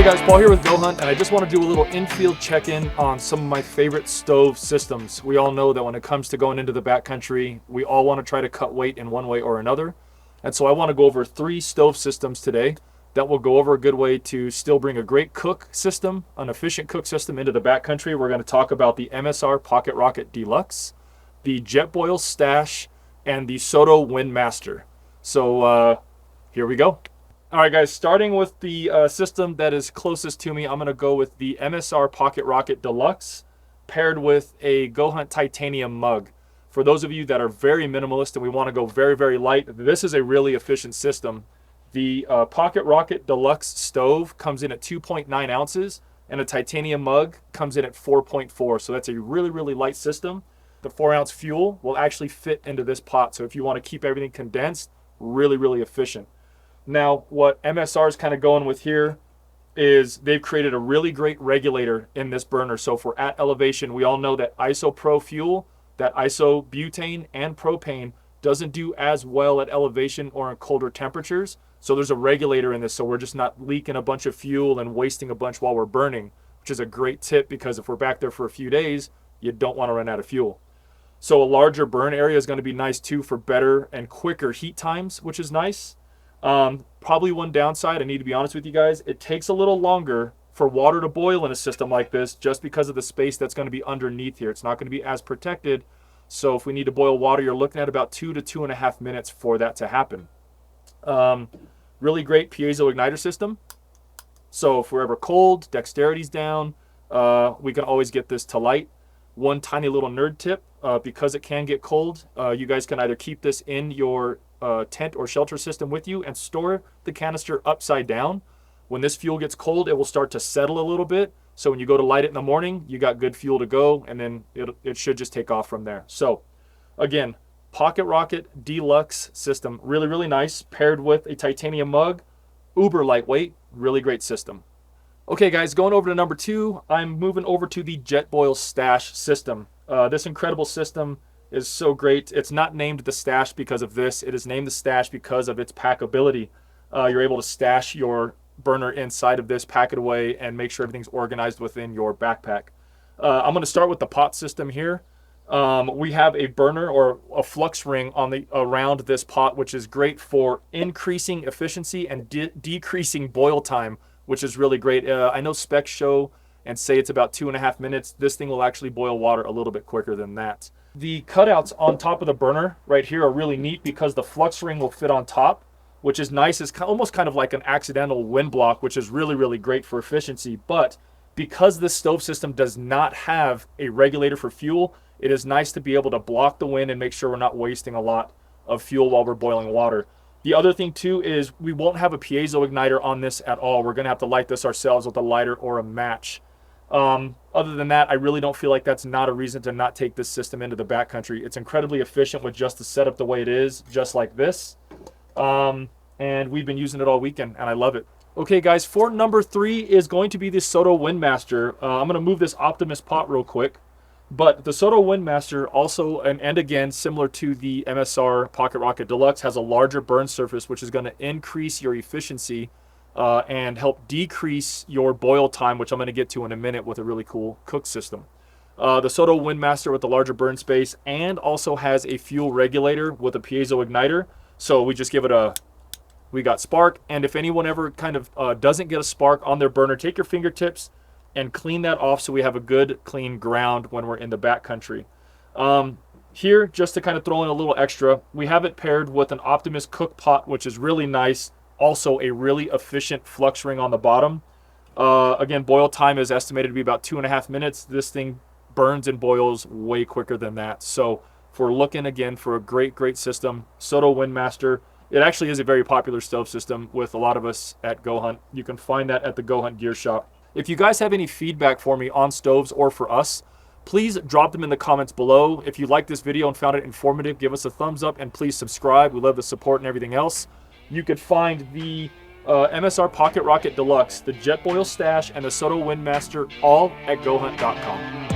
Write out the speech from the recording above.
guys, Paul here with goHUNT, and I just want to do a little in-field check-in on some of my favorite stove systems. We all know that when it comes to going into the backcountry, we all want to try to cut weight in one way or another. And so I want to go over 3 stove systems today that will go over a good way to still bring a great cook system, an efficient cook system into the backcountry. We're going to talk about the MSR Pocket Rocket Deluxe, the Jetboil Stash, and the Soto Windmaster. So here we go. All right, guys, starting with the system that is closest to me, I'm going to go with the MSR Pocket Rocket Deluxe paired with a goHUNT titanium mug. For those of you that are very minimalist and we want to go very, very light, this is a really efficient system. The Pocket Rocket Deluxe stove comes in at 2.9 ounces and a titanium mug comes in at 4.4. So that's a really, really light system. The 4-ounce fuel will actually fit into this pot. So if you want to keep everything condensed, really, really efficient. Now, what MSR is kind of going with here is they've created a really great regulator in this burner. So if we're at elevation, we all know that isopro fuel, that isobutane and propane doesn't do as well at elevation or in colder temperatures. So there's a regulator in this, so we're just not leaking a bunch of fuel and wasting a bunch while we're burning, which is a great tip because if we're back there for a few days, you don't want to run out of fuel. So a larger burn area is going to be nice too for better and quicker heat times, which is nice. Probably one downside, I need to be honest with you guys, it takes a little longer for water to boil in a system like this just because of the space that's going to be underneath here. It's not going to be as protected. So if we need to boil water, you're looking at about 2 to 2.5 minutes for that to happen. Really great piezo igniter system. So if we're ever cold, dexterity's down, we can always get this to light. One tiny little nerd tip, because it can get cold, you guys can either keep this in your tent or shelter system with you and store the canister upside down. When this fuel gets cold, it will start to settle a little bit. So when you go to light it in the morning, you got good fuel to go, and then it should just take off from there. So again, Pocket Rocket Deluxe system, really, really nice, paired with a titanium mug, uber lightweight, really great system. Okay guys, going over to number 2, I'm moving over to the Jetboil Stash system. This incredible system is so great. It's not named the Stash because of this. It is named the Stash because of its packability. You're able to stash your burner inside of this, pack it away, and make sure everything's organized within your backpack. I'm going to start with the pot system here. We have a burner or a flux ring on around this pot, which is great for increasing efficiency and decreasing boil time, which is really great. I know specs show and say it's about 2.5 minutes. This thing will actually boil water a little bit quicker than that. The cutouts on top of the burner right here are really neat because the flux ring will fit on top, which is nice. It's almost kind of like an accidental wind block, which is really, really great for efficiency. But because this stove system does not have a regulator for fuel, it is nice to be able to block the wind and make sure we're not wasting a lot of fuel while we're boiling water. The other thing too is we won't have a piezo igniter on this at all. We're gonna have to light this ourselves with a lighter or a match. Other than that, I really don't feel like that's not a reason to not take this system into the backcountry. It's incredibly efficient with just the setup the way it is, just like this. And we've been using it all weekend and I love it. Okay guys, for number 3 is going to be the Soto Windmaster. I'm gonna move this Optimus pot real quick. But the Soto Windmaster also, and again, similar to the MSR Pocket Rocket Deluxe, has a larger burn surface, which is going to increase your efficiency and help decrease your boil time, which I'm going to get to in a minute with a really cool cook system. The Soto Windmaster with the larger burn space and also has a fuel regulator with a piezo igniter. So we just give it we got spark. And if anyone ever kind of doesn't get a spark on their burner, take your fingertips and clean that off so we have a good clean ground when we're in the backcountry. Here, just to kind of throw in a little extra, we have it paired with an Optimus cook pot, which is really nice. Also a really efficient flux ring on the bottom. Again, boil time is estimated to be about 2.5 minutes. This thing burns and boils way quicker than that. So if we're looking again for a great, great system, Soto Windmaster, it actually is a very popular stove system with a lot of us at goHUNT. You can find that at the goHUNT gear shop. If you guys have any feedback for me on stoves or for us, please drop them in the comments below. If you liked this video and found it informative, give us a thumbs up and please subscribe. We love the support and everything else. You could find the MSR Pocket Rocket Deluxe, the Jetboil Stash, and the Soto Windmaster all at goHUNT.com.